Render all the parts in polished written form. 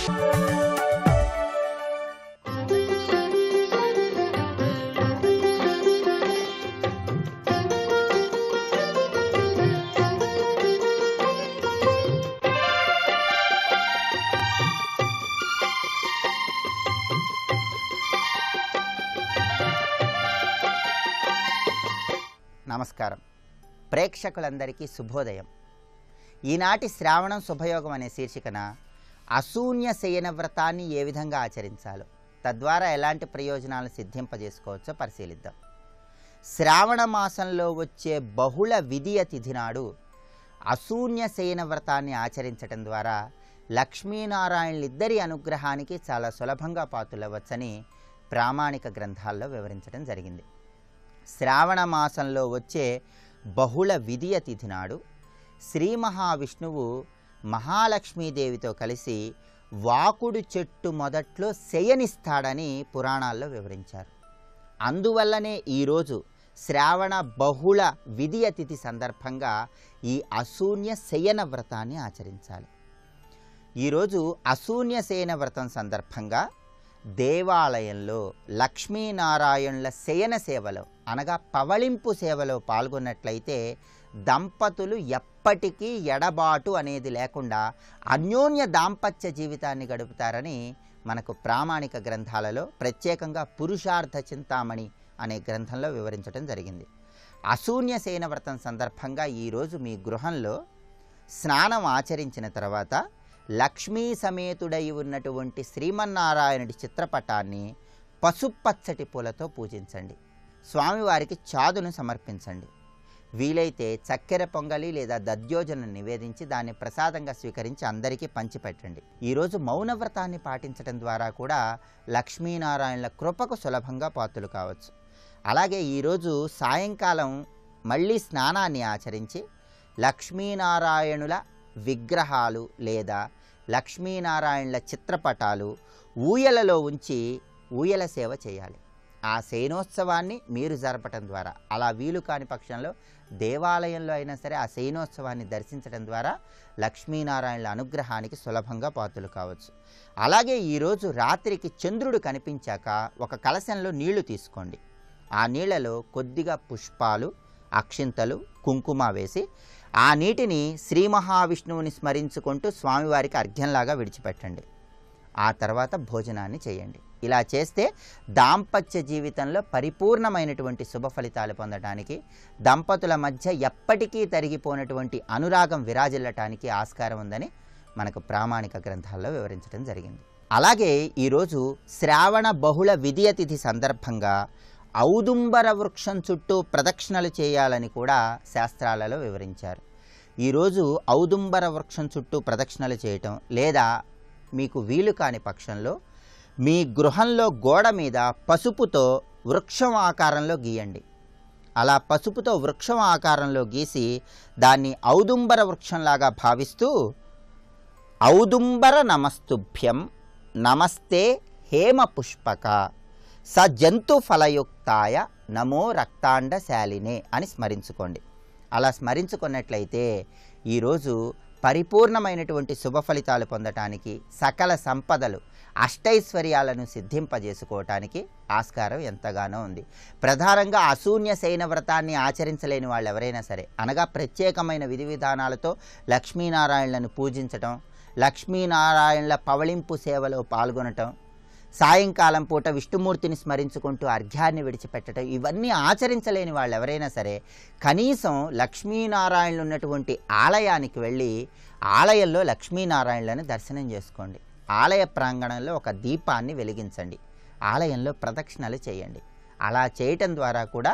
నమస్కారం. ప్రేక్షకులందరికీ శుభోదయం. ఈనాటి శ్రావణం శుభయోగం అనే శీర్షికన అశూన్య శయన వ్రతాన్ని ఏ విధంగా ఆచరించాలో, తద్వారా ఎలాంటి ప్రయోజనాలను సిద్ధింపజేసుకోవచ్చో పరిశీలిద్దాం. శ్రావణ మాసంలో వచ్చే బహుళ విధియ తిథి నాడు అశూన్య శయన వ్రతాన్ని ఆచరించడం ద్వారా లక్ష్మీనారాయణులిద్దరి అనుగ్రహానికి చాలా సులభంగా పాత్రులవ్వచ్చని ప్రామాణిక గ్రంథాల్లో వివరించడం జరిగింది. శ్రావణ మాసంలో వచ్చే బహుళ విధియ తిథి నాడు శ్రీ మహావిష్ణువు మహాలక్ష్మీదేవితో కలిసి వాకుడు చెట్టు మొదట్లో శయనిస్తాడని పురాణాల్లో వివరించారు. అందువల్లనే ఈరోజు శ్రావణ బహుళ విధియ తిథి సందర్భంగా ఈ అశూన్య శయన వ్రతాన్ని ఆచరించాలి. ఈరోజు అశూన్య శయన వ్రతం సందర్భంగా దేవాలయంలో లక్ష్మీనారాయణుల శయన సేవలో అనగా పవళింపు సేవలో పాల్గొన్నట్లయితే దంపతులు ఎప్పటికీ ఎడబాటు అనేది లేకుండా అన్యోన్య దాంపత్య జీవితాన్ని గడుపుతారని మనకు ప్రామాణిక గ్రంథాలలో ప్రత్యేకంగా పురుషార్థ చింతామణి అనే గ్రంథంలో వివరించడం జరిగింది. అశూన్య శయన వ్రతం సందర్భంగా ఈరోజు మీ గృహంలో స్నానం ఆచరించిన తర్వాత లక్ష్మీ సమేతుడై ఉన్నటువంటి శ్రీమన్నారాయణుడి చిత్రపటాన్ని పసుపచ్చటి పూలతో పూజించండి. స్వామివారికి చాదును సమర్పించండి. వీలైతే చక్కెర పొంగలి లేదా దద్యోజనం నివేదించి దాన్ని ప్రసాదంగా స్వీకరించి అందరికీ పంచిపెట్టండి. ఈరోజు మౌనవ్రతాన్ని పాటించడం ద్వారా కూడా లక్ష్మీనారాయణుల కృపకు సులభంగా పాత్రులు కావచ్చు. అలాగే ఈరోజు సాయంకాలం మళ్ళీ స్నానాన్ని ఆచరించి లక్ష్మీనారాయణుల విగ్రహాలు లేదా లక్ష్మీనారాయణుల చిత్రపటాలు ఊయలలో ఉంచి ఊయల సేవ చేయాలి. ఆ శయనోత్సవాన్ని మీరు జరపటం ద్వారా, అలా వీలు కాని పక్షంలో దేవాలయంలో అయినా సరే ఆ శయనోత్సవాన్ని దర్శించడం ద్వారా లక్ష్మీనారాయణుల అనుగ్రహానికి సులభంగా పాత్రులు కావచ్చు. అలాగే ఈరోజు రాత్రికి చంద్రుడు కనిపించాక ఒక కలశంలో నీళ్లు తీసుకోండి. ఆ నీళ్లలో కొద్దిగా పుష్పాలు, అక్షింతలు, కుంకుమ వేసి ఆ నీటిని శ్రీ మహావిష్ణువుని స్మరించుకుంటూ స్వామివారికి అర్ఘ్యంలాగా విడిచిపెట్టండి. ఆ తర్వాత భోజనాన్ని చేయండి. ఇలా చేస్తే దాంపత్య జీవితంలో పరిపూర్ణమైనటువంటి శుభ ఫలితాలు పొందడానికి, దంపతుల మధ్య ఎప్పటికీ తరిగిపోయినటువంటి అనురాగం విరాజిల్లటానికి ఆస్కారం ఉందని మనకు ప్రామాణిక గ్రంథాల్లో వివరించడం జరిగింది. అలాగే ఈరోజు శ్రావణ బహుళ విధియ తిథి సందర్భంగా ఔదుంబర వృక్షం చుట్టూ ప్రదక్షిణలు చేయాలని కూడా శాస్త్రాలలో వివరించారు. ఈరోజు ఔదుంబర వృక్షం చుట్టూ ప్రదక్షిణలు చేయటం, లేదా మీకు వీలు కాని పక్షంలో మీ గృహంలో గోడ మీద పసుపుతో వృక్షం ఆకారంలో గీయండి. అలా పసుపుతో వృక్షం ఆకారంలో గీసి దాన్ని ఔదుంబర వృక్షంలాగా భావిస్తూ ఔదుంబర నమస్తుభ్యం నమస్తే హేమ పుష్పక స జంతు ఫలయుక్తాయ నమో రక్తాండశాలినే అని స్మరించుకోండి. అలా స్మరించుకున్నట్లయితే ఈరోజు పరిపూర్ణమైనటువంటి శుభ ఫలితాలు పొందటానికి, సకల సంపదలు, అష్టైశ్వర్యాలను సిద్ధింపజేసుకోవటానికి ఆస్కారం ఎంతగానో ఉంది. ప్రధానంగా అశూన్య శయన వ్రతాన్ని ఆచరించలేని వాళ్ళు ఎవరైనా సరే, అనగా ప్రత్యేకమైన విధి విధానాలతో లక్ష్మీనారాయణులను పూజించటం, లక్ష్మీనారాయణుల పవళింపు సేవలో పాల్గొనటం, సాయంకాలం పూట విష్ణుమూర్తిని స్మరించుకుంటూ అర్ఘ్యాన్ని విడిచిపెట్టడం, ఇవన్నీ ఆచరించలేని వాళ్ళు ఎవరైనా సరే కనీసం లక్ష్మీనారాయణులు ఉన్నటువంటి ఆలయానికి వెళ్ళి ఆలయంలో లక్ష్మీనారాయణులను దర్శనం చేసుకోండి. ఆలయ ప్రాంగణంలో ఒక దీపాన్ని వెలిగించండి. ఆలయంలో ప్రదక్షిణలు చేయండి. అలా చేయటం ద్వారా కూడా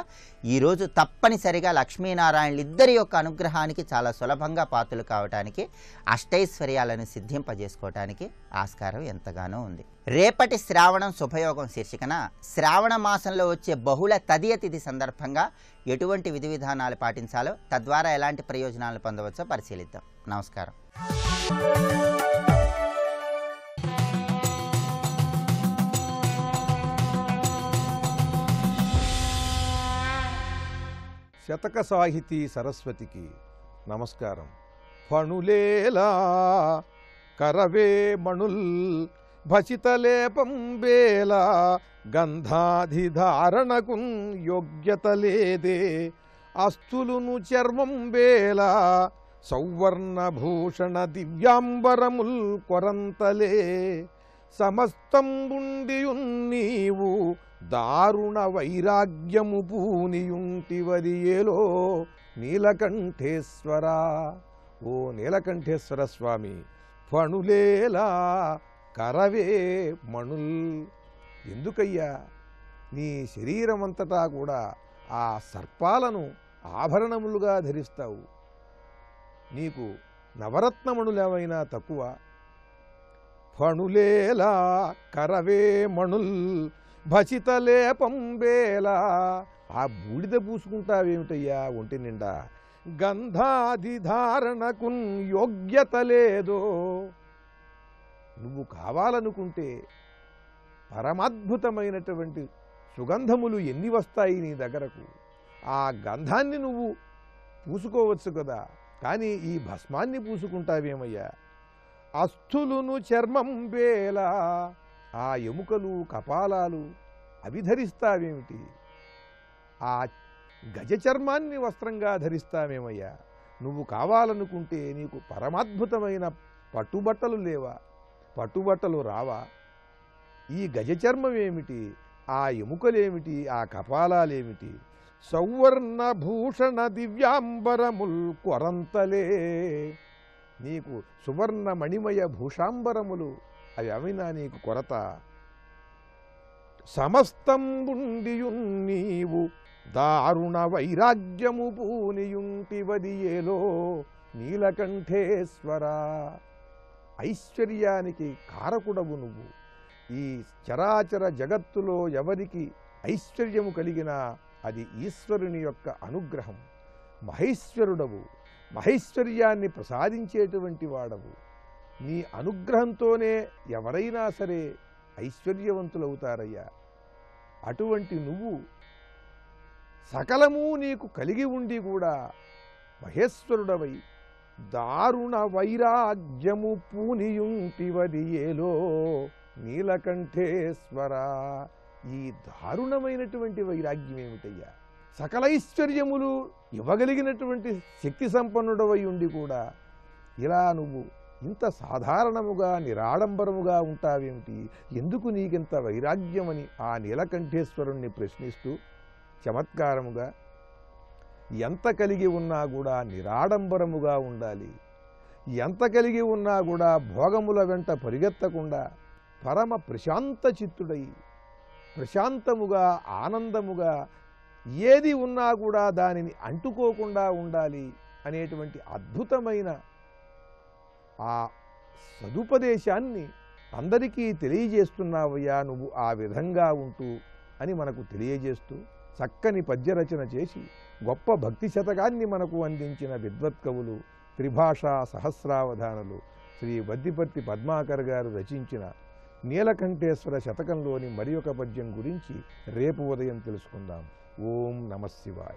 ఈరోజు తప్పనిసరిగా లక్ష్మీనారాయణులు ఇద్దరి యొక్క అనుగ్రహానికి చాలా సులభంగా పాత్రలు కావటానికి, అష్టైశ్వర్యాలను సిద్ధింపజేసుకోవటానికి ఆస్కారం ఎంతగానో ఉంది. రేపటి శ్రావణం శుభయోగం శీర్షికన శ్రావణ మాసంలో వచ్చే బహుళ తదియ తిథి సందర్భంగా ఎటువంటి విధి విధానాలు పాటించాలో, తద్వారా ఎలాంటి ప్రయోజనాలు పొందవచ్చో పరిశీలిద్దాం. నమస్కారం. శతక సాహితీ సరస్వతికి నమస్కారం. ఫణులేలా కరవే మణుల్ భసితలేపం బేల గంధాధిధారణకున్ యోగ్యత లేదే అస్తులును చర్మం బేల సౌవర్ణభూషణ దివ్యాంబరముల్ కొరంతలే సమస్తంబుండియున్ నీవు దారుణ వైరాగ్యము పూనియుంటివరియేలో నీలకంఠేశ్వరా. ఓ నీలకంఠేశ్వర స్వామి, ఫణులేలా కరవే మణుల్. ఎందుకయ్యా నీ శరీరమంతటా కూడా ఆ సర్పాలను ఆభరణములుగా ధరిస్తావు? నీకు నవరత్నమణులేమైనా తక్కువ? ఫణులేలా కరవే మణుల్ భసితలేపం బేలా. ఆ బూడిద పూసుకుంటావేమిటయ్యా ఒంటి నిండా? గంధాధిధారణకున్ యోగ్యత లేదో. నువ్వు కావాలనుకుంటే పరమాద్భుతమైనటువంటి సుగంధములు ఎన్ని వస్తాయి నీ దగ్గరకు? ఆ గంధాన్ని నువ్వు పూసుకోవచ్చు కదా, కానీ ఈ భస్మాన్ని పూసుకుంటావేమయ్యా? అస్థులును చర్మం బేల, ఆ ఎముకలు కపాలాలు అవి ధరిస్తావేమిటి? ఆ గజ చర్మాన్ని వస్త్రంగా ధరిస్తావేమయ్యా? నువ్వు కావాలనుకుంటే నీకు పరమాద్భుతమైన పట్టుబట్టలు లేవా? పట్టుబట్టలు రావా? ఈ గజ చర్మం ఏమిటి? ఆ ఎముకలేమిటి? ఆ కపాలాలేమిటి? సౌవర్ణభూషణ దివ్యాంబరముల్ కొరంతలే. నీకు సువర్ణ మణిమయ భూషాంబరములు అవి అవినా నీకు కొరత? సమస్తంబుండియున్ నీవు దారుణ వైరాగ్యము పూనియుంటివదియేలో నీలకంఠేశ్వరా. ఐశ్వర్యానికి కారకుడవు నువ్వు. ఈ చరాచర జగత్తులో ఎవరికి ఐశ్వర్యము కలిగినా అది ఈశ్వరుని యొక్క అనుగ్రహం. మహేశ్వరుడవు, మహైశ్వర్యాన్ని ప్రసాదించేటువంటి వాడవు. నీ అనుగ్రహంతోనే ఎవరైనా సరే ఐశ్వర్యవంతులవుతారయ్యా. అటువంటి నువ్వు సకలము నీకు కలిగి ఉండి కూడా మహేశ్వరుడవై దారుణ వైరాగ్యము పూనియుంటివదియేలో నీలకంఠేశ్వరా. ఈ దారుణమైనటువంటి వైరాగ్యం ఏమిటయ్యా? సకలైశ్వర్యములు ఇవ్వగలిగినటువంటి శక్తి సంపన్నుడవై ఉండి కూడా ఇలా నువ్వు ఇంత సాధారణముగా నిరాడంబరముగా ఉంటావేమిటి? ఎందుకు నీకింత వైరాగ్యమని ఆ నీలకంఠేశ్వరుణ్ణి ప్రశ్నిస్తూ చమత్కారముగా, ఎంత కలిగి ఉన్నా కూడా నిరాడంబరముగా ఉండాలి, ఎంత కలిగి ఉన్నా కూడా భోగముల వెంట పరిగెత్తకుండా పరమ ప్రశాంత చిత్తుడై ప్రశాంతముగా ఆనందముగా ఏది ఉన్నా కూడా దానిని అంటుకోకుండా ఉండాలి అనేటువంటి అద్భుతమైన ఆ సదుపదేశాన్ని అందరికీ తెలియజేస్తున్నావయ్యా నువ్వు ఆ విధంగా ఉంటూ అని మనకు తెలియజేస్తూ చక్కని పద్యరచన చేసి గొప్ప భక్తి శతకాన్ని మనకు అందించిన విద్వత్కవులు త్రిభాషా సహస్రావధానులు శ్రీ వద్దిపర్తి పద్మాకర్ గారు రచించిన నీలకంఠేశ్వర శతకంలోని మరి ఒక పద్యం గురించి రేపు ఉదయం తెలుసుకుందాం. ఓం నమః శివాయ.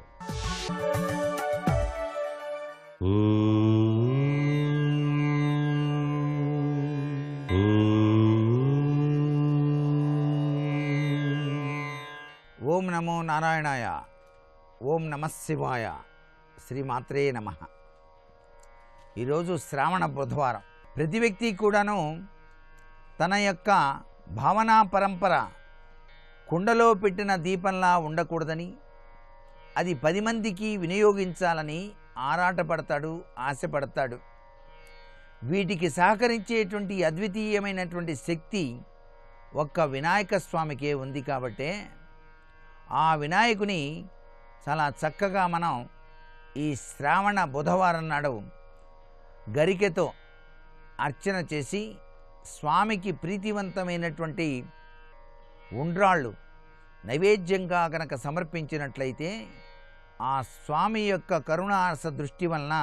ఓం నమో నారాయణాయ. ఓం నమః శివాయ. శ్రీమాత్రే నమః. ఈరోజు శ్రావణ బుధవారం. ప్రతి వ్యక్తి కూడాను తన యొక్క భావనా పరంపర కుండలో పెట్టిన దీపంలా ఉండకూడదని, అది 10 మందికి వినియోగించాలని ఆరాటపడతాడు, ఆశపడతాడు. వీటికి సహకరించేటువంటి అద్వితీయమైనటువంటి శక్తి ఒక్క వినాయక స్వామికే ఉంది. కాబట్టే ఆ వినాయకుని చాలా చక్కగా మనం ఈ శ్రావణ బుధవారం నాడు గరికెతో అర్చన చేసి స్వామికి ప్రీతివంతమైనటువంటి ఉండ్రాళ్ళు నైవేద్యంగా కనుక సమర్పించినట్లయితే ఆ స్వామి యొక్క కరుణారస దృష్టి వలన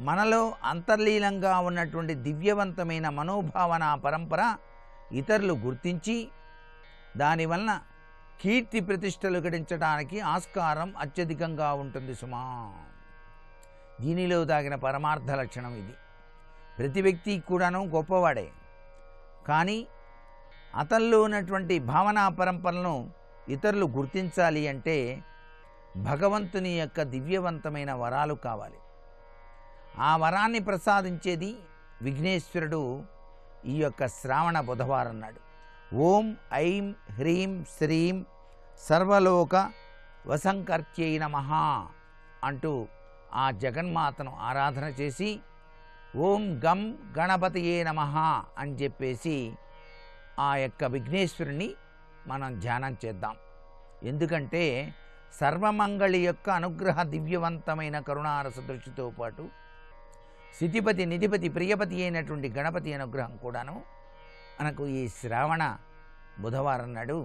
మనలో అంతర్లీనంగా ఉన్నటువంటి దివ్యవంతమైన మనోభావన పరంపర ఇతరులు గుర్తించి దానివలన కీర్తి ప్రతిష్టలు గడించడానికి ఆస్కారం అత్యధికంగా ఉంటుంది సుమా. దీనిలో దాగిన పరమార్థ లక్షణం ఇది. ప్రతి వ్యక్తి కూడాను గొప్పవాడే. కానీ అతనిలో ఉన్నటువంటి భావనా పరంపరలను ఇతరులు గుర్తించాలి అంటే భగవంతుని యొక్క దివ్యవంతమైన వరాలు కావాలి. ఆ వరాన్ని ప్రసాదించేది విఘ్నేశ్వరుడు ఈ యొక్క శ్రావణ బుధవారం నాడు. ఓం ఐం హ్రీం శ్రీం సర్వలోక వసంకర్త్యై నమః అంటూ ఆ జగన్మాతను ఆరాధన చేసి ఓం గం గణపతియే నమః అని చెప్పేసి ఆ యొక్క విఘ్నేశ్వరుని మనం ధ్యానం చేద్దాం. ఎందుకంటే సర్వమంగళి యొక్క అనుగ్రహ దివ్యవంతమైన కరుణారస దృష్టితో పాటు స్థితిపతి నిధిపతి ప్రియపతి అయినటువంటి గణపతి అనుగ్రహం కూడాను మనకు ఈ శ్రావణ బుధవారం నాడు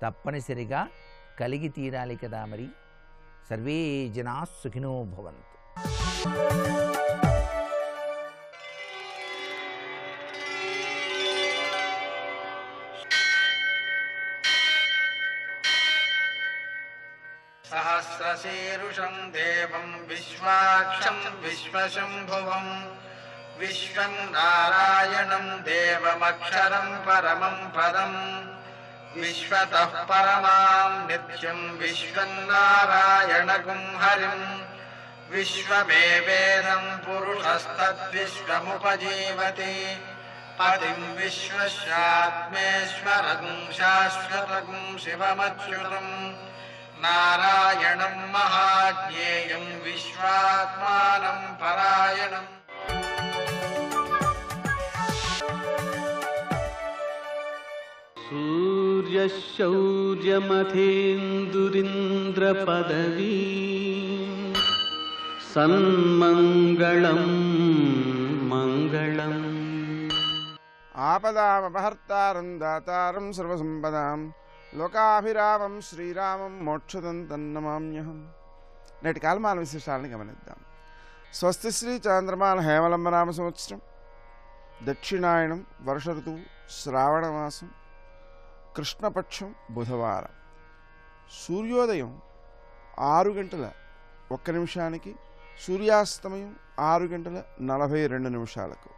తప్పనిసరిగా కలిగి తీరాలి కదా. మరి సర్వే జనా సుఖినో భవంతు. సహస్రశీరుషం దేవం విశ్వాక్షం విశ్వశంభువం విశ్వం నారాయణం దేవమక్షరం పరమం పదం విశ్వతః పరమాం నిత్యం విశ్వం నారాయణగుం హరిం విశ్వమేవేదం పురుషస్తద్విశ్వముపజీవతి పదిం విశ్వస్యాత్మేశ్వరం శాశ్వతం శివమచ్యుతం నారాయణం మహాజ్ఞేయం విశ్వాత్మానం పరాయణం. సూర్యశౌర్యమథేందురింద్రపదవీ సన్మంగళం మంగళం. ఆపదామపహర్తారం దాతారం సర్వసంపదాం లోకాభిరామం శ్రీరామం మోక్షదం తన్నమామ్యహం. నేటి కాలమాన విశేషాలను గమనిద్దాం. స్వస్తి శ్రీ చాంద్రమాన హేమలంబనామ సంవత్సరం, దక్షిణాయనం, వర్ష ఋతువు, శ్రావణమాసం, కృష్ణపక్షం, బుధవారం. సూర్యోదయం 6:01, సూర్యాస్తమయం 6:42.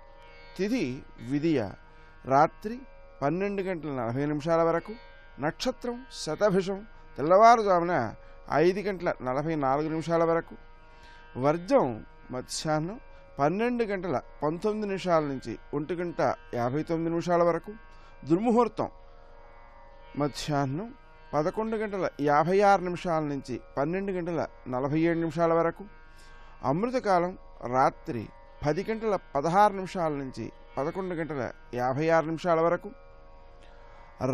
తిథి విదియ రాత్రి 12:40 వరకు. నక్షత్రం శతభిషం తెల్లవారుజామున 5:44 వరకు. వర్జం మధ్యాహ్నం 12:19 నుంచి 1:59 వరకు. దుర్ముహూర్తం మధ్యాహ్నం 11:56 నుంచి 12:47 వరకు. అమృతకాలం రాత్రి 10:16 నుంచి 11:56 వరకు.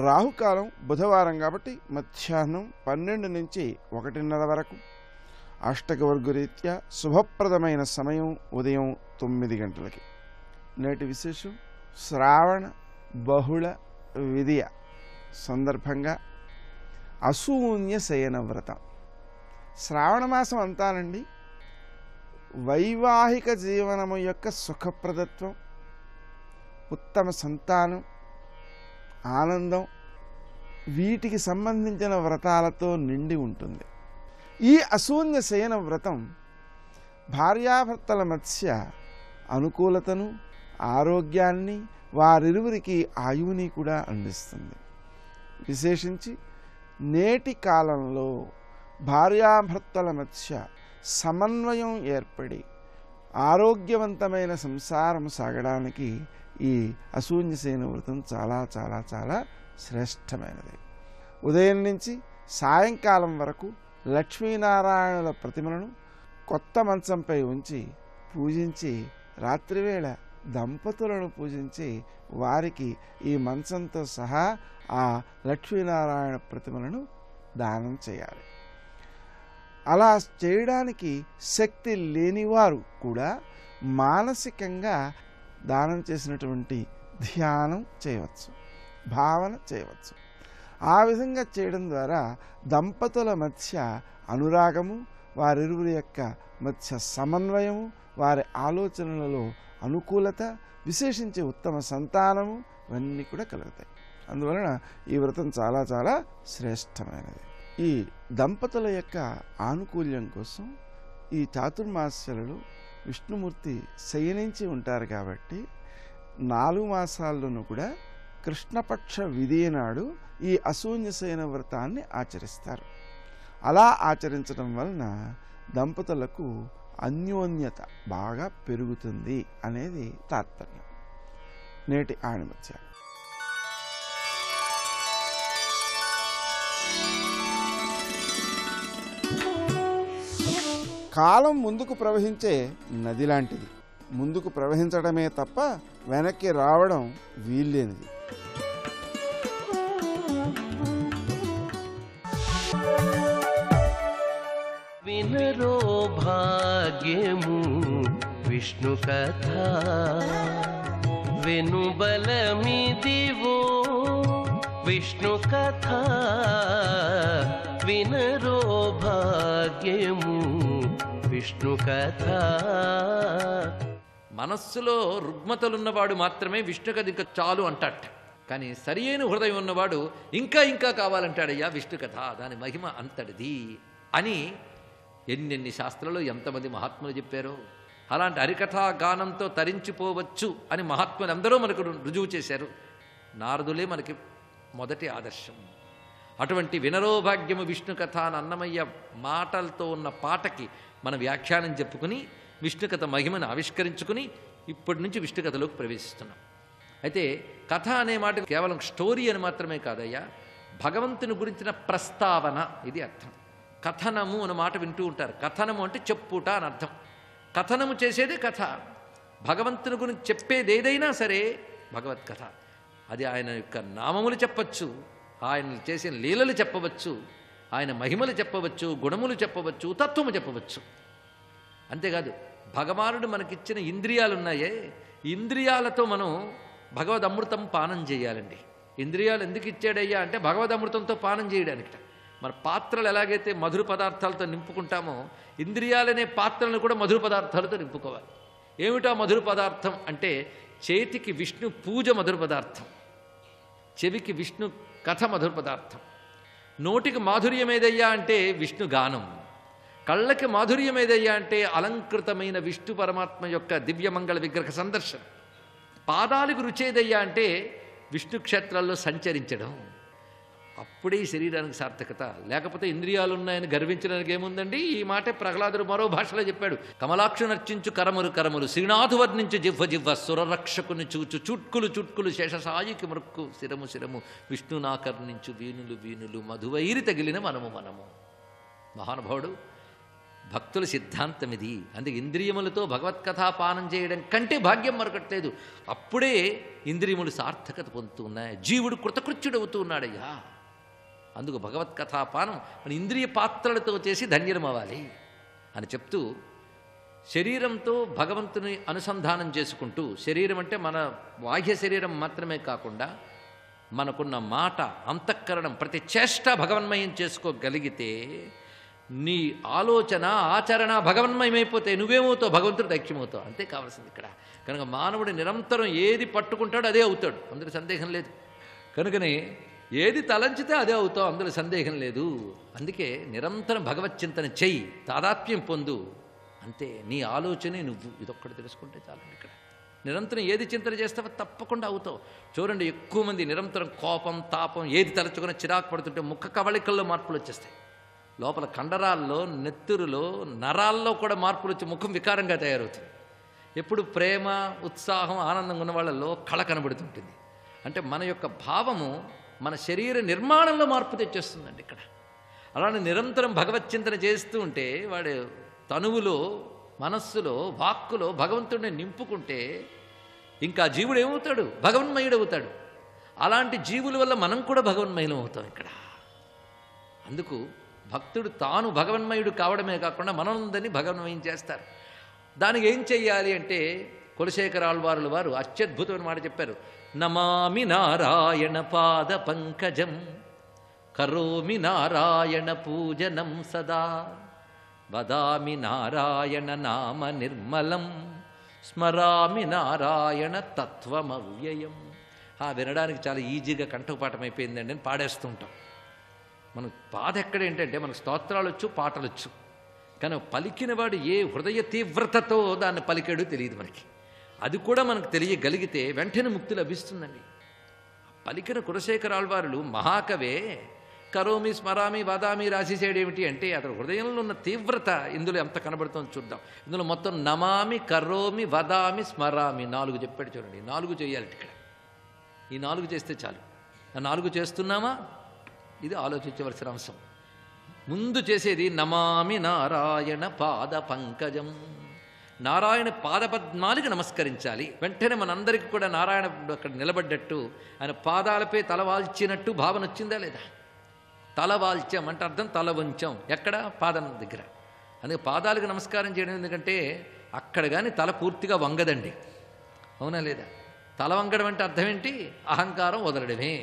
రాహుకాలం బుధవారం కాబట్టి మధ్యాహ్నం 12 నుంచి 1:30 వరకు. అష్టకవర్గరీత్యా శుభప్రదమైన సమయం ఉదయం 9 గంటలకి. నేటి విశేషం శ్రావణ బహుళ విదియ సందర్భంగా అసూన్య శయన వ్రతం. శ్రావణమాసం అంతానండి వైవాహిక జీవనము యొక్క సుఖప్రదత్వం, ఉత్తమ సంతానం, ఆనందం, వీటికి సంబంధించిన వ్రతాలతో నిండి ఉంటుంది. ఈ అసూన్య శయన వ్రతం భార్యాభర్తల మధ్య అనుకూలతను, ఆరోగ్యాన్ని, వారిరువురికి ఆయువుని కూడా అందిస్తుంది. విశేషించి నేటి కాలంలో భార్యాభర్తల మధ్య సమన్వయం ఏర్పడి ఆరోగ్యవంతమైన సంసారం సాగడానికి ఈ అసూన్యశయన వ్రతం చాలా చాలా చాలా శ్రేష్టమైనది. ఉదయం నుంచి సాయంకాలం వరకు లక్ష్మీనారాయణుల ప్రతిమలను కొత్త మంచంపై ఉంచి పూజించి, రాత్రివేళ దంపతులను పూజించి వారికి ఈ మంచంతో సహా ఆ లక్ష్మీనారాయణ ప్రతిమలను దానం చేయాలి. అలా చేయడానికి శక్తి లేనివారు కూడా మానసికంగా దానం చేసినటువంటి ధ్యానం చేయవచ్చు, భావన చేయవచ్చు. ఆ విధంగా చేయడం ద్వారా దంపతుల మధ్య అనురాగము, వారిరువురి యొక్క మధ్య సమన్వయము, వారి ఆలోచనలలో అనుకూలత, విశేషించి ఉత్తమ సంతానము ఇవన్నీ కూడా కలుగుతాయి. అందువలన ఈ వ్రతం చాలా చాలా శ్రేష్టమైనది. ఈ దంపతుల యొక్క ఆనుకూల్యం కోసం ఈ చాతుర్మాస్యాలలో విష్ణుమూర్తి శయనించి ఉంటారు కాబట్టి 4 మాసాల్లోనూ కూడా కృష్ణపక్ష విధియ నాడు ఈ అశూన్య శయన వ్రతాన్ని ఆచరిస్తారు. అలా ఆచరించడం వలన దంపతులకు అన్యోన్యత బాగా పెరుగుతుంది అనేది తాత్పర్యం. నేటి ఆణిముత్యాలు. కాలం ముందుకు ప్రవహించే నది లాంటిది. ముందుకు ప్రవహించడమే తప్ప వెనక్కి రావడం వీల్లేనిది. వినరో భాగ్యము విష్ణు కథ వెనుబలమిదివో విష్ణు కథ వినరో భాగ్యము విష్ణు కథ. మనస్సులో రుగ్మతలున్నవాడు మాత్రమే విష్ణు కథ ఇంకా చాలు అంటాట. కానీ సరి అయిన హృదయం ఉన్నవాడు ఇంకా ఇంకా కావాలంటాడయ్యా విష్ణు కథ, దాని మహిమ అంతటిది అని ఎన్నెన్ని శాస్త్రాలు ఎంతమంది మహాత్ములు చెప్పారో. అలాంటి హరికథా గానంతో తరించిపోవచ్చు అని మహాత్ములు అందరూ మనకు రుజువు చేశారు. నారదులే మనకి మొదటి ఆదర్శం. అటువంటి వినరోభాగ్యము విష్ణు కథ అని అన్నమయ్య మాటలతో ఉన్న పాటకి మన వ్యాఖ్యానం చెప్పుకుని విష్ణుకథ మహిమను ఆవిష్కరించుకుని ఇప్పటి నుంచి విష్ణుకథలోకి ప్రవేశిస్తున్నాం. అయితే కథ అనే మాట కేవలం స్టోరీ అని మాత్రమే కాదయ్యా, భగవంతుని గురించిన ప్రస్తావన ఇది అర్థం. కథనము అన్న మాట వింటూ ఉంటారు. కథనము అంటే చెప్పుట అని అర్థం. కథనము చేసేదే కథ. భగవంతుని గురించి చెప్పేది ఏదైనా సరే భగవత్కథ. అది ఆయన యొక్క నామములు చెప్పవచ్చు, ఆయన చేసిన లీలలు చెప్పవచ్చు, ఆయన మహిమలు చెప్పవచ్చు, గుణములు చెప్పవచ్చు, తత్వము చెప్పవచ్చు. అంతేకాదు భగవానుడు మనకిచ్చిన ఇంద్రియాలు ఉన్నాయే, ఇంద్రియాలతో మనం భగవద్ అమృతం పానం చేయాలండి. ఇంద్రియాలు ఎందుకు ఇచ్చాడయ్యా అంటే భగవద్ అమృతంతో పానం చేయడానికి. మన పాత్రలు ఎలాగైతే మధుర పదార్థాలతో నింపుకుంటామో ఇంద్రియాలనే పాత్రలను కూడా మధుర పదార్థాలతో నింపుకోవాలి. ఏమిటా మధుర పదార్థం అంటే చేతికి విష్ణు పూజ మధుర పదార్థం, చెవికి విష్ణు కథ మధుర పదార్థం, నోటికి మాధుర్యం ఏదయ్యా అంటే విష్ణు గానం, కళ్ళకి మాధుర్యం ఏదయ్యా అంటే అలంకృతమైన విష్ణు పరమాత్మ యొక్క దివ్యమంగళ విగ్రహ సందర్శనం, పాదాలకు రుచేదయ్యా అంటే విష్ణు క్షేత్రాల్లో సంచరించడం. అప్పుడే ఈ శరీరానికి సార్థకత. లేకపోతే ఇంద్రియాలు ఉన్నాయని గర్వించడానికి ఏముందండి? ఈ మాటే ప్రహ్లాదుడు మరో భాషలో చెప్పాడు. కమలాక్షు నర్చించు కరములు కరములు, శ్రీనాథు వర్ణించు జివ్వ జివ్వ, సురరక్షకుని చూచు చుట్కులు చుట్కులు, శేషసాయికి మృక్కు శిరము శిరము, విష్ణునాకర్ణించు వీనులు వీనులు, మధువైరి తగిలిన మనము మనము. మహానుభావుడు భక్తుల సిద్ధాంతం ఇది. అందుకే ఇంద్రియములతో భగవత్కథా పానం చేయడం కంటే భాగ్యం మరొకట్లేదు. అప్పుడే ఇంద్రియములు సార్థకత పొందుతూ ఉన్నాయి, జీవుడు కృతకృత్యుడవుతూ ఉన్నాడయ్యా. అందుకు భగవత్కథాపానం మన ఇంద్రియ పాత్రలతో చేసి ధన్యమవ్వాలి అని చెప్తూ శరీరంతో భగవంతుని అనుసంధానం చేసుకుంటూ, శరీరం అంటే మన బాహ్య శరీరం మాత్రమే కాకుండా మనకున్న మాట, అంతఃకరణం, ప్రతి చేష్ట భగవన్మయం చేసుకోగలిగితే నీ ఆలోచన ఆచరణ భగవన్మయమైపోతే నువ్వేమవుతావు? భగవంతుడు ఐక్యమవుతావు. అంతే కావాల్సింది ఇక్కడ. కనుక మానవుడు నిరంతరం ఏది పట్టుకుంటాడో అదే అవుతాడు, అందులో సందేహం లేదు. కనుకనే ఏది తలంచితే అదే అవుతావు, అందులో సందేహం లేదు. అందుకే నిరంతరం భగవచ్చింతన చెయ్యి, తాదాత్మ్యం పొందు. అంతే, నీ ఆలోచనే నువ్వు. ఇదొక్కటి తెలుసుకుంటే చాలండి. ఇక్కడ నిరంతరం ఏది చింతన చేస్తావో తప్పకుండా అవుతావు. చూడండి, ఎక్కువ మంది నిరంతరం కోపం, తాపం ఏది తలచుకుని చిరాకు పడుతుంటే ముఖ కవళికల్లో మార్పులు వచ్చేస్తాయి. లోపల కండరాల్లో, నెత్తురులో, నరాల్లో కూడా మార్పులు వచ్చి ముఖం వికారంగా తయారవుతుంది. ఎప్పుడు ప్రేమ, ఉత్సాహం, ఆనందంగా ఉన్న వాళ్ళల్లో కళ కనబడుతుంటుంది. అంటే మన యొక్క భావము మన శరీర నిర్మాణంలో మార్పు తెచ్చేస్తుందండి ఇక్కడ. అలానే నిరంతరం భగవచ్చింతన చేస్తూ ఉంటే వాడు తనువులో, మనస్సులో, వాక్కులో భగవంతుడిని నింపుకుంటే ఇంకా జీవుడు ఏమవుతాడు? భగవన్మయుడవుతాడు. అలాంటి జీవుల వల్ల మనం కూడా భగవన్మయులం అవుతాం ఇక్కడ. అందుకు భక్తుడు తాను భగవన్మయుడు కావడమే కాకుండా మనందరినీ భగవన్మయం చేస్తారు. దానికి ఏం చెయ్యాలి అంటే కులశేఖర ఆళ్వారుల వారు అత్యద్భుతమైన మాట చెప్పారు. నమామి నారాయణ పాద పంకజం, కరోమి నారాయణ పూజనం సదా, వదామి నారాయణ నామ నిర్మలం, స్మరామి నారాయణ తత్వమవ్యయం. వినడానికి చాలా ఈజీగా కంఠపాఠం అయిపోయిందండి అని పాడేస్తూ ఉంటాం. మనకు బాధ ఎక్కడ ఏంటంటే మనకు స్తోత్రాలు వచ్చు, పాటలు వచ్చు, కానీ పలికినవాడు ఏ హృదయ తీవ్రతతో దాన్ని పలికాడో తెలియదు మనకి. అది కూడా మనకు తెలియగలిగితే వెంటనే ముక్తి లభిస్తుందండి. పలికిన కులశేఖరాళ్వారులు మహాకవే. కరోమి స్మరామి వదామి రాసేసేడేమిటి అంటే అతని హృదయంలో ఉన్న తీవ్రత ఇందులో ఎంత కనబడుతుందో చూద్దాం. ఇందులో మొత్తం నమామి, కరోమి, వదామి, స్మరామి 4 చెప్పాడు చూడండి. 4 చేయాలి ఇక్కడ. ఈ 4 చేస్తే చాలు. ఆ 4 చేస్తున్నామా? ఇది ఆలోచించవలసిన అంశం. ముందు చేసేది నమామి నారాయణ పాద పంకజం. నారాయణ పాదపద్మాలకి నమస్కరించాలి. వెంటనే మనందరికీ కూడా నారాయణ అక్కడ నిలబడ్డట్టు ఆయన పాదాలపై తలవాల్చినట్టు భావన వచ్చిందా లేదా? తలవాల్చాం అంటే అర్థం తల వంచాం. ఎక్కడ? పాదం దగ్గర. అందుకే పాదాలకు నమస్కారం చేయడం ఎందుకంటే అక్కడ కానీ తల పూర్తిగా వంగదండి. అవునా లేదా? తల వంగడం అంటే అర్థం ఏంటి? అహంకారం వదలడమే.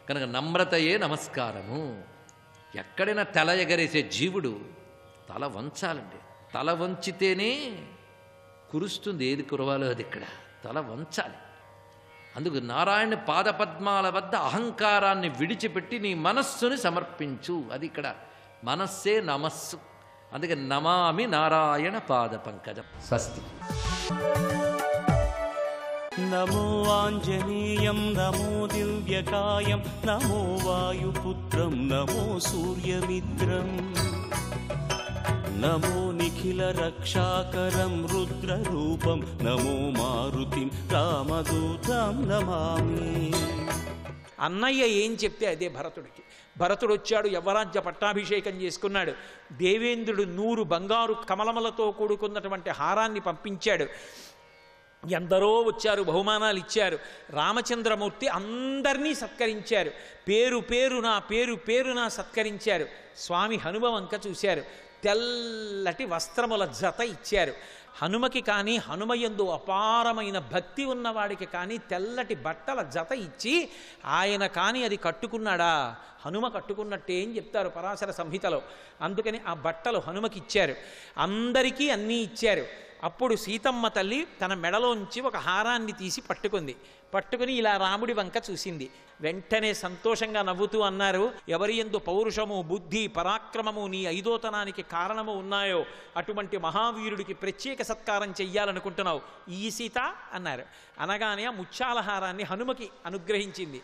కనుక నమ్రతయే నమస్కారము. ఎక్కడైనా తల ఎగరేసే జీవుడు తల వంచాలండి. తల వంచితేనే కురుస్తుంది. ఏది కురవాలో అది ఇక్కడ తల వంచాలి. అందుకు నారాయణ పాదపద్మాల వద్ద అహంకారాన్ని విడిచిపెట్టి నీ మనస్సుని సమర్పించు. అది ఇక్కడ మనస్సే నమస్సు. అందుకే నమామి నారాయణ పాద పంకజం. స్వస్తి. నమో ఆంజనేయం నమో దివ్యకాయం నమో వాయుపుత్రం నమో సూర్యమిత్రం నమో నిఖిల రక్షాకరం రుద్రరూపం నమో మారుతిం రామదూతం నమామి. అన్నయ్య ఏం చెప్తే అదే భరతుడికి. భరతుడు వచ్చాడు, యవ్వరాజ్య పట్టాభిషేకం చేసుకున్నాడు. దేవేంద్రుడు 100 బంగారు కమలములతో కూడుకున్నటువంటి హారాన్ని పంపించాడు. ఎందరో వచ్చారు, బహుమానాలు ఇచ్చారు. రామచంద్రమూర్తి అందరినీ సత్కరించారు. పేరు పేరున సత్కరించారు. స్వామి హనుమ వంక చూశారు. తెల్లటి వస్త్రముల జత ఇచ్చారు. హనుమకి కానీ హనుమయందు అపారమైన భక్తి ఉన్నవాడికి కానీ తెల్లటి బట్టల జత ఇచ్చి ఆయన కానీ అది కట్టుకున్నాడా? హనుమ కట్టుకున్నట్టే అని చెప్తారు పరాశర సంహితలో. అందుకని ఆ బట్టలు హనుమకి ఇచ్చారు. అందరికీ అన్నీ ఇచ్చారు. అప్పుడు సీతమ్మ తల్లి తన మెడలోంచి ఒక హారాన్ని తీసి పట్టుకుని ఇలా రాముడి వంక చూసింది. వెంటనే సంతోషంగా నవ్వుతూ అన్నారు, ఎవరి యందు పౌరుషము, బుద్ధి, పరాక్రమము నీ ఐదోతనానికి కారణము ఉన్నాయో అటువంటి మహావీరుడికి ప్రత్యేక సత్కారం చెయ్యాలనుకుంటున్నావు, ఈ సీత అన్నారు. అనగానే ఆ ముత్యాల హారాన్ని హనుమకి అనుగ్రహించింది.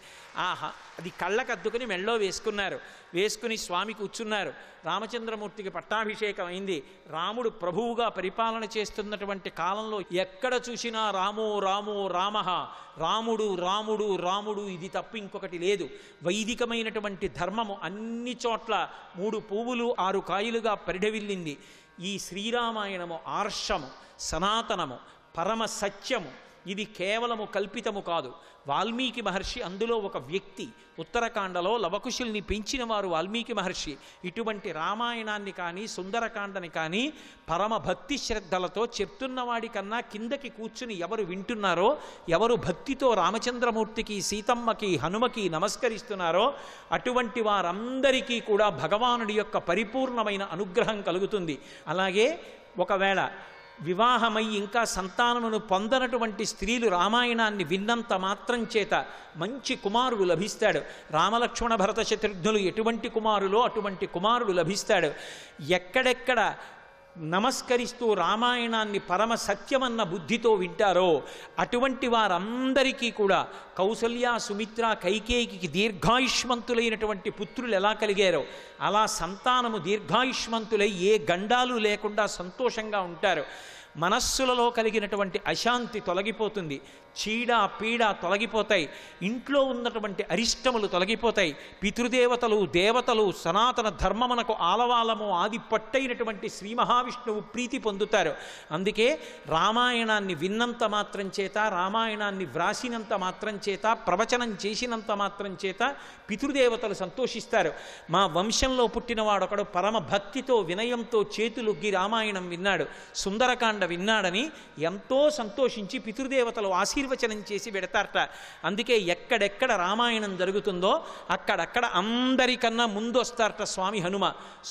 అది కళ్ళకద్దుకుని మెళ్ళో వేసుకుని స్వామి కూర్చున్నారు. రామచంద్రమూర్తికి పట్టాభిషేకం అయింది. రాముడు ప్రభువుగా పరిపాలన చేస్తున్నటువంటి కాలంలో ఎక్కడ చూసినా రామో రామః, రాముడు ఇది తప్ప ఇంకొకటి లేదు. వైదికమైనటువంటి ధర్మము అన్ని చోట్ల 3 పువ్వులు 6 కాయలుగా పరిఢవిల్లింది. ఈ శ్రీరామాయణము ఆర్షము, సనాతనము, పరమ సత్యము. ఇది కేవలము కల్పితము కాదు. వాల్మీకి మహర్షి అందులో ఒక వ్యక్తి. ఉత్తరకాండలో లవకుశుల్ని పెంచిన వారు వాల్మీకి మహర్షి. ఇటువంటి రామాయణాన్ని కానీ సుందరకాండని కానీ పరమ భక్తి శ్రద్ధలతో చెప్తున్నవాడి కన్నా కిందకి కూర్చుని ఎవరు వింటున్నారో, ఎవరు భక్తితో రామచంద్రమూర్తికి, సీతమ్మకి, హనుమకి నమస్కరిస్తున్నారో అటువంటి వారందరికీ కూడా భగవానుడి యొక్క పరిపూర్ణమైన అనుగ్రహం కలుగుతుంది. అలాగే ఒకవేళ వివాహమై ఇంకా సంతానమును పొందనటువంటి స్త్రీలు రామాయణాన్ని విన్నంత మాత్రం చేత మంచి కుమారుడు లభిస్తాడు. రామలక్ష్మణ భరత శత్రుఘ్నులు ఎటువంటి కుమారులో అటువంటి కుమారుడు లభిస్తాడు. ఎక్కడెక్కడ నమస్కరిస్తూ రామాయణాన్ని పరమ సత్యమన్న బుద్ధితో వింటారో అటువంటి వారందరికీ కూడా కౌసల్య, సుమిత్ర, కైకేయికి దీర్ఘాయుష్మంతులైనటువంటి పుత్రులు ఎలా కలిగారో అలా సంతానము దీర్ఘాయుష్మంతులై ఏ గండాలు లేకుండా సంతోషంగా ఉంటారు. మనస్సులలో కలిగినటువంటి అశాంతి తొలగిపోతుంది. చీడ పీడ తొలగిపోతాయి. ఇంట్లో ఉన్నటువంటి అరిష్టములు తొలగిపోతాయి. పితృదేవతలు, దేవతలు, సనాతన ధర్మమునకు ఆలవాలము, ఆది పట్టైనటువంటి శ్రీ మహావిష్ణువు ప్రీతి పొందుతారు. అందుకే రామాయణాన్ని విన్నంత మాత్రం చేత, రామాయణాన్ని వ్రాసినంత మాత్రం చేత, ప్రవచనం చేసినంత మాత్రం చేత పితృదేవతలు సంతోషిస్తారు. మా వంశంలో పుట్టినవాడొకడు పరమ భక్తితో, వినయంతో చేతులుగ్గి రామాయణం విన్నాడు, సుందరకాండ విన్నాడని ఎంతో సంతోషించి పితృదేవతలు ఆశీర్వచనం చేసి పెడతారట. అందుకే ఎక్కడెక్కడ రామాయణం జరుగుతుందో అక్కడక్కడ అందరికన్నా ముందు వస్తారట స్వామి హనుమ.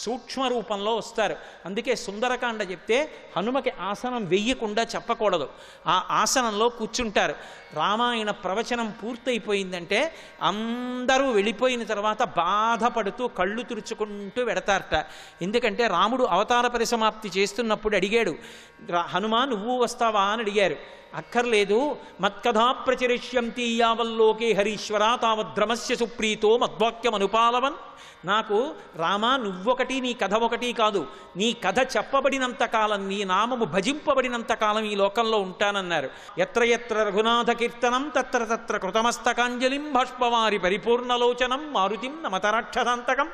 సూక్ష్మ రూపంలో వస్తారు. అందుకే సుందరకాండ చెప్తే హనుమకి ఆసనం వెయ్యకుండా చెప్పకూడదు. ఆ ఆసనంలో కూర్చుంటారు. రామాయణ ప్రవచనం పూర్తయిపోయిందంటే అందరూ వెళ్ళిపోయిన తర్వాత బాధపడుతూ కళ్ళు తుడుచుకుంటూ వెడతారట. ఎందుకంటే రాముడు అవతార పరిసమాప్తి చేస్తున్నప్పుడు అడిగాడు, హనుమా నువ్వు వస్తావా అని అడిగారు. అక్కర్లేదు, మత్కథా ప్రచరిష్యంతి యావల్లోకే హరీశ్వర తావద్రమస్య సుప్రీతో మద్వాక్యం అనుపాలవన్. నాకు రామా నువ్వొకటి నీ కథ ఒకటి కాదు, నీ కథ చెప్పబడినంత కాలం, నీ నామము భజింపబడినంత కాలం ఈ లోకంలో ఉంటానన్నారు. ఎత్ర ఎత్ర రఘునాథ కీర్తనం తత్ర తత్ర కృతమస్తకాంజలిం బాష్పవారి పరిపూర్ణలోచనం మారుతిం నమతరాక్షసాంతకం.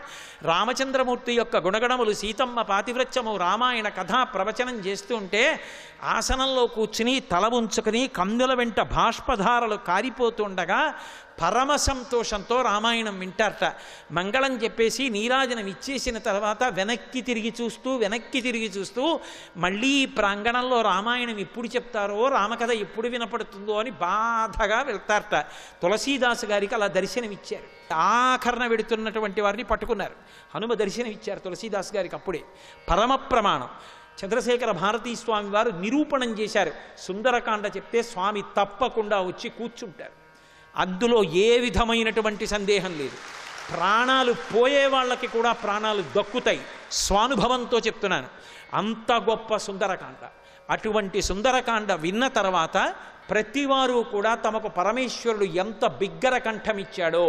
రామచంద్రమూర్తి యొక్క గుణగణములు, సీతమ్మ పాతివ్రత్యము, రామాయణ కథా ప్రవచనం చేస్తూ ఉంటే ఆసనంలో కూర్చుని తల ఉంచుకుని కన్నుల వెంట బాష్పధారలు కారిపోతుండగా పరమ సంతోషంతో రామాయణం వింటారట. మంగళం చెప్పేసి నీరాజనం ఇచ్చేసిన తర్వాత వెనక్కి తిరిగి చూస్తూ మళ్ళీ ప్రాంగణంలో రామాయణం ఎప్పుడు చెప్తారో, రామకథ ఎప్పుడు వినపడుతుందో అని బాధగా వెళ్తారట. తులసీదాసు గారికి అలా దర్శనమిచ్చారు. ఆఖరణ వెడుతున్నటువంటి వారిని పట్టుకున్నారు. హనుమ దర్శనమిచ్చారు తులసీదాసు గారికి. అప్పుడే పరమ ప్రమాణం. చంద్రశేఖర భారతీ స్వామి వారు నిరూపణం చేశారు. సుందరకాండ చెప్తే స్వామి తప్పకుండా వచ్చి కూర్చుంటారు. అందులో ఏ విధమైనటువంటి సందేహం లేదు. ప్రాణాలు పోయే వాళ్ళకి కూడా ప్రాణాలు దక్కుతాయి. స్వానుభవంతో చెప్తున్నాను. అంత గొప్ప సుందరకాండ. అటువంటి సుందరకాండ విన్న తర్వాత ప్రతివారు కూడా తమకు పరమేశ్వరుడు ఎంత బిగ్గర కంఠమిచ్చాడో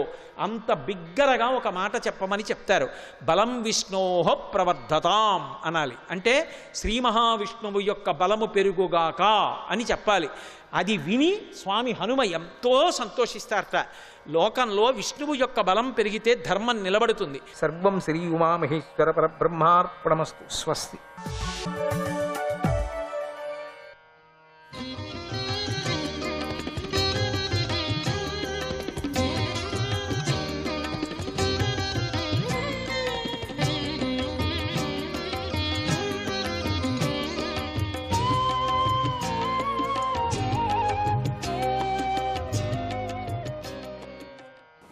అంత బిగ్గరగా ఒక మాట చెప్పమని చెప్తారు. బలం విష్ణోహ ప్రవర్ధతాం అనాలి. అంటే శ్రీ మహావిష్ణువు యొక్క బలము పెరుగుగాక అని చెప్పాలి. అది విని స్వామి హనుమ ఎంతో సంతోషిస్తారట. లోకంలో విష్ణువు యొక్క బలం పెరిగితే ధర్మం నిలబడుతుంది. సర్వం శ్రీ ఉమామహేశ్వర పరబ్రహ్మార్పణమస్తు. స్వస్తి.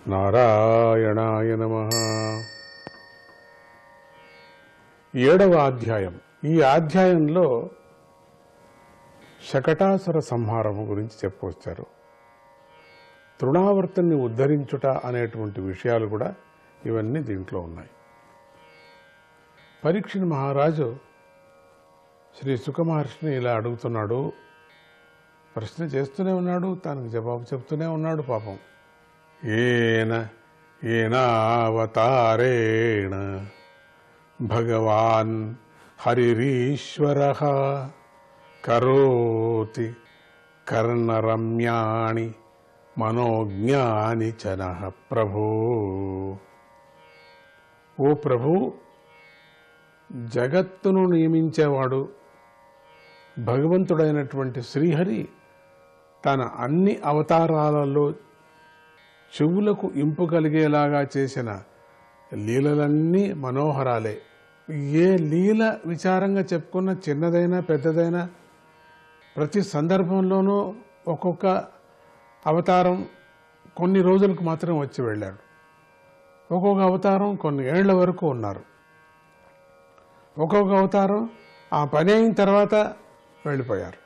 నారాయణాయ నమః. 7వ అధ్యాయం. ఈ అధ్యాయంలో శకటాసుర సంహారము గురించి చెప్పవచ్చారు. తృణావర్తుని ఉద్ధరించుట అనేటువంటి విషయాలు కూడా ఇవన్నీ దీంట్లో ఉన్నాయి. పరీక్షిత్ మహారాజు శ్రీ సుఖ మహర్షిని ఇలా అడుగుతున్నాడు. ప్రశ్న చేస్తూనే ఉన్నాడు, తనకు జవాబు చెప్తూనే ఉన్నాడు. పాపం ఏనావతారేణ భగవాన్ హరిరీశ్వరః కరోతి కర్ణరమ్యాణి మనోజ్ఞాని చనః ప్రభో. ఓ ప్రభు, జగత్తును నియమించేవాడు భగవంతుడైనటువంటి శ్రీహరి తన అన్ని అవతారాలలో చెవులకు ఇంపు కలిగేలాగా చేసిన లీలలన్నీ మనోహరాలే. ఏ లీల విచారంగా చెప్పుకున్న చిన్నదైనా పెద్దదైనా ప్రతి సందర్భంలోనూ ఒక్కొక్క అవతారం కొన్ని రోజులకు మాత్రం వచ్చి వెళ్ళాడు. ఒక్కొక్క అవతారం కొన్ని ఏళ్ల వరకు ఉన్నారు. ఒక్కొక్క అవతారం ఆ పని అయిన తర్వాత వెళ్ళిపోయారు.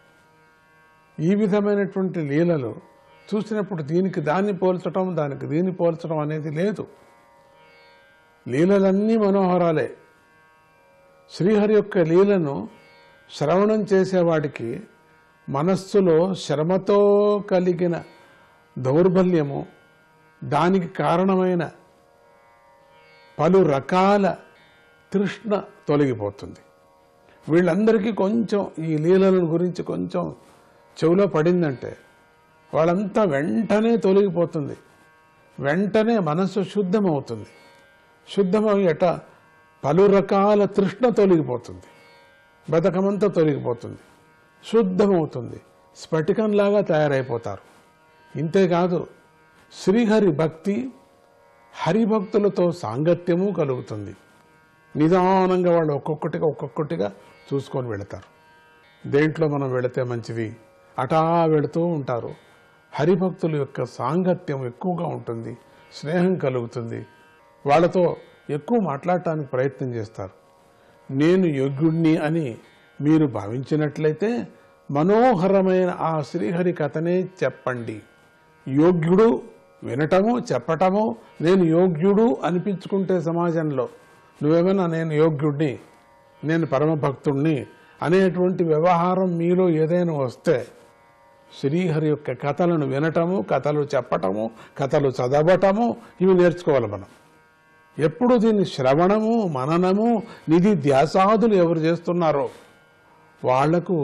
ఈ విధమైనటువంటి లీలలు చూసినప్పుడు దీనికి దాన్ని పోల్చడం, దానికి దీన్ని పోల్చడం అనేది లేదు. లీలలన్నీ మనోహరాలే. శ్రీహరి యొక్క లీలను శ్రవణం చేసేవాడికి మనస్సులో శ్రమతో కలిగిన దౌర్బల్యము, దానికి కారణమైన పలు రకాల తృష్ణ తొలగిపోతుంది. వీళ్ళందరికీ కొంచెం ఈ లీలల గురించి కొంచెం చెవిలో పడిందంటే వాళ్ళంతా వెంటనే తొలగిపోతుంది. వెంటనే మనస్సు శుద్ధమవుతుంది. శుద్ధమయ్యట పలు రకాల తృష్ణ తొలగిపోతుంది. బతకమంతా తొలగిపోతుంది. శుద్ధమవుతుంది. స్ఫటికంలాగా తయారైపోతారు. ఇంతేకాదు శ్రీహరి భక్తి, హరిభక్తులతో సాంగత్యము కలుగుతుంది. నిదానంగా వాళ్ళు ఒక్కొక్కటిగా చూసుకొని వెళతారు. దేంట్లో మనం వెళితే మంచిది అటా వెళుతూ ఉంటారు. హరిభక్తుల యొక్క సాంగత్యం ఎక్కువగా ఉంటుంది, స్నేహం కలుగుతుంది, వాళ్ళతో ఎక్కువ మాట్లాడటానికి ప్రయత్నం చేస్తారు. నేను యోగ్యుణ్ణి అని మీరు భావించినట్లయితే మనోహరమైన ఆ శ్రీహరి కథనే చెప్పండి. యోగ్యుడు వినటము చెప్పటము, నేను యోగ్యుడు అనిపించుకుంటే సమాజంలో నువ్వేమైనా నేను యోగ్యుడిని, నేను పరమభక్తుణ్ణి అనేటువంటి వ్యవహారం మీలో ఏదైనా వస్తే శ్రీహరి యొక్క కథలను వినటము, కథలు చెప్పటము, కథలు చదవటము ఇవి నేర్చుకోవాలి మనం. ఎప్పుడు దీన్ని శ్రవణము, మననము, నిధి ధ్యాసాదులు ఎవరు చేస్తున్నారో వాళ్లకు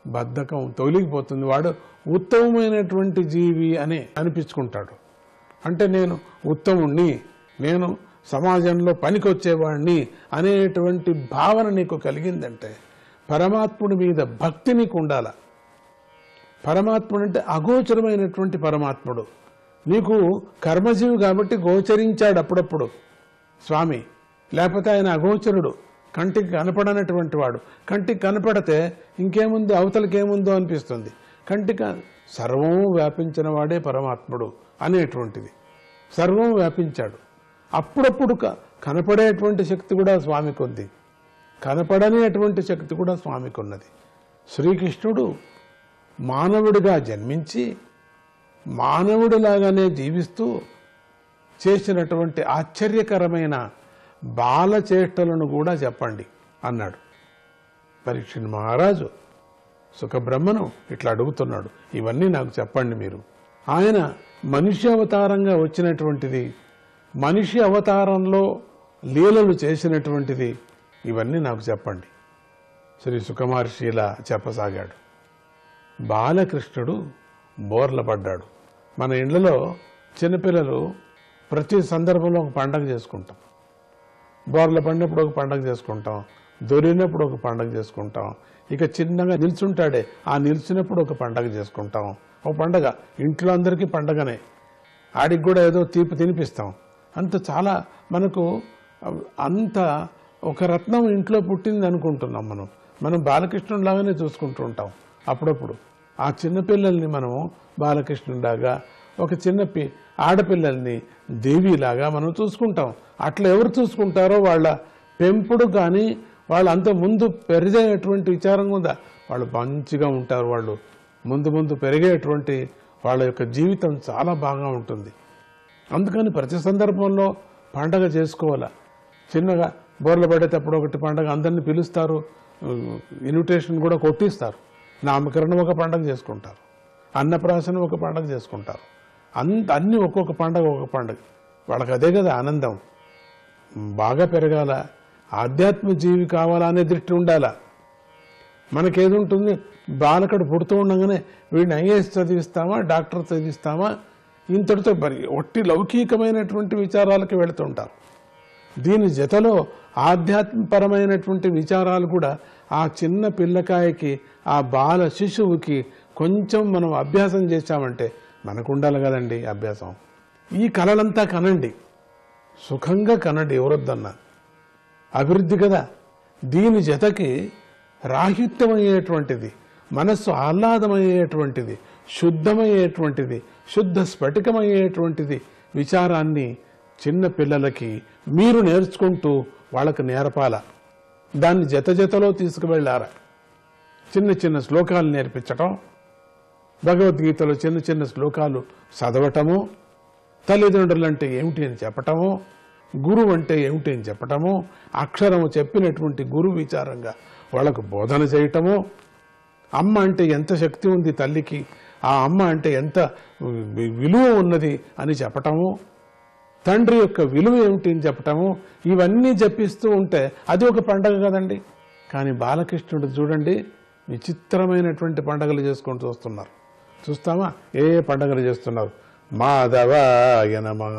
బద్ధకం తొలగిపోతుంది. వాడు ఉత్తమమైనటువంటి జీవి అని అనిపించుకుంటాడు. అంటే నేను ఉత్తముణ్ణి, నేను సమాజంలో పనికొచ్చేవాడిని అనేటువంటి భావన నీకు కలిగిందంటే పరమాత్ముడి మీద భక్తి నీకు ఉండాల. పరమాత్ముడు అంటే అగోచరమైనటువంటి పరమాత్ముడు. నీకు కర్మజీవి కాబట్టి గోచరించాడు అప్పుడప్పుడు స్వామి, లేకపోతే ఆయన అగోచరుడు, కంటికి కనపడనటువంటి వాడు. కంటికి కనపడితే ఇంకేముంది, అవతలకేముందో అనిపిస్తుంది. కంటికి సర్వము వ్యాపించిన వాడే పరమాత్ముడు అనేటువంటిది. సర్వం వ్యాపించాడు. అప్పుడప్పుడు కనపడేటువంటి శక్తి కూడా స్వామికి ఉంది, కనపడని అటువంటి శక్తి కూడా స్వామికి ఉన్నది. శ్రీకృష్ణుడు మానవుడిగా జన్మించి మానవుడిలాగానే జీవిస్తూ చేసినటువంటి ఆశ్చర్యకరమైన బాలచేష్టలను కూడా చెప్పండి అన్నాడు. పరీక్షణ్ మహారాజు సుఖబ్రహ్మను ఇట్లా అడుగుతున్నాడు, ఇవన్నీ నాకు చెప్పండి మీరు. ఆయన మనిషి అవతారంగా వచ్చినటువంటిది, మనిషి అవతారంలో లీలలు చేసినటువంటిది, ఇవన్నీ నాకు చెప్పండి. శ్రీ సుఖమహర్షి ఇలా చెప్పసాగాడు. బాలకృష్ణుడు బోర్ల పడ్డాడు. మన ఇళ్లలో చిన్నపిల్లలు ప్రతి సందర్భంలో ఒక పండగ చేసుకుంటాం. బోర్ల పడినప్పుడు ఒక పండగ చేసుకుంటాం, దొరికినప్పుడు ఒక పండగ చేసుకుంటాం, ఇక చిన్నగా నిల్చుంటాడే ఆ నిల్చున్నప్పుడు ఒక పండగ చేసుకుంటాం. ఒక పండగ ఇంట్లో అందరికీ పండగనే, ఆడికి కూడా ఏదో తీపి తినిపిస్తాం. అంత చాలా మనకు అంత ఒక రత్నం ఇంట్లో పుట్టింది అనుకుంటున్నాం. మనం బాలకృష్ణుడిలాగానే చూసుకుంటూ ఉంటాం. అప్పుడప్పుడు ఆ చిన్నపిల్లల్ని మనము బాలకృష్ణుడిలాగా, ఒక చిన్న ఆడపిల్లల్ని దేవిలాగా మనం చూసుకుంటాం. అట్లా ఎవరు చూసుకుంటారో వాళ్ళ పెంపుడు కానీ వాళ్ళు అంత ముందు పెరిగేటువంటి విచారం ఉందా, వాళ్ళు మంచిగా ఉంటారు. వాళ్ళు ముందు పెరిగేటువంటి వాళ్ళ యొక్క జీవితం చాలా బాగా ఉంటుంది. అందుకని ప్రతి సందర్భంలో పండగ చేసుకోవాలా. చిన్నగా బోర్లు పడేటప్పుడు ఒకటి పండగ అందరినీ పిలుస్తారు, ఇన్విటేషన్ కూడా కొట్టిస్తారు. నామకరణం ఒక పండగ చేసుకుంటారు, అన్నప్రాసనం ఒక పండగ చేసుకుంటారు. అన్నీ ఒక్కొక్క పండగ ఒక్కొక్క పండగ. వాళ్ళకి అదే కదా ఆనందం. బాగా పెరగాల, ఆధ్యాత్మ జీవి కావాలా అనే దృష్టి ఉండాలా. మనకేది ఉంటుంది, బాలకుడు పుడుతూ ఉండగానే వీడిని ఐఏఎస్ చదివిస్తామా, డాక్టర్ చదివిస్తామా, ఇంతటితో ఒట్టి లౌకికమైనటువంటి విచారాలకి వెళుతుంటారు. దీని జతలో ఆధ్యాత్మపరమైనటువంటి విచారాలు కూడా ఆ చిన్న పిల్లకాయకి, ఆ బాల శిశువుకి కొంచెం మనం అభ్యాసం చేశామంటే మనకు ఉండాలి కదండి అభ్యాసం. ఈ కళలంతా కనండి, సుఖంగా కనండి, ఎవరొద్దన్నా. అభివృద్ధి కదా. దీని జతకి రాహిత్యమయ్యేటువంటిది, మనస్సు ఆహ్లాదమయ్యేటువంటిది, శుద్ధమయ్యేటువంటిది, శుద్ధ స్ఫటికమయ్యేటువంటిది విచారాన్ని చిన్న పిల్లలకి మీరు నేర్చుకుంటూ వాళ్ళకు నేర్పాల. దాన్ని జతలో తీసుకువెళ్ళారా. చిన్న శ్లోకాలు నేర్పించటం, భగవద్గీతలో చిన్న శ్లోకాలు చదవటము, తల్లిదండ్రులు అంటే ఏమిటి అని చెప్పటము, గురువు అంటే ఏమిటి అని చెప్పటము, అక్షరము చెప్పినటువంటి గురువు విచారంగా వాళ్ళకు బోధన చేయటము, అమ్మ అంటే ఎంత శక్తి ఉంది తల్లికి, ఆ అమ్మ అంటే ఎంత విలువ ఉన్నది అని చెప్పటము, తండ్రి యొక్క విలువ ఏమిటి అని చెప్పటము, ఇవన్నీ జపిస్తూ ఉంటే అది ఒక పండగ కదండి. కానీ బాలకృష్ణుడు చూడండి విచిత్రమైనటువంటి పండగలు చేసుకుంటూ వస్తున్నారు. చూస్తామా ఏ పండగలు చేస్తున్నారు. మాధవాయ నమః.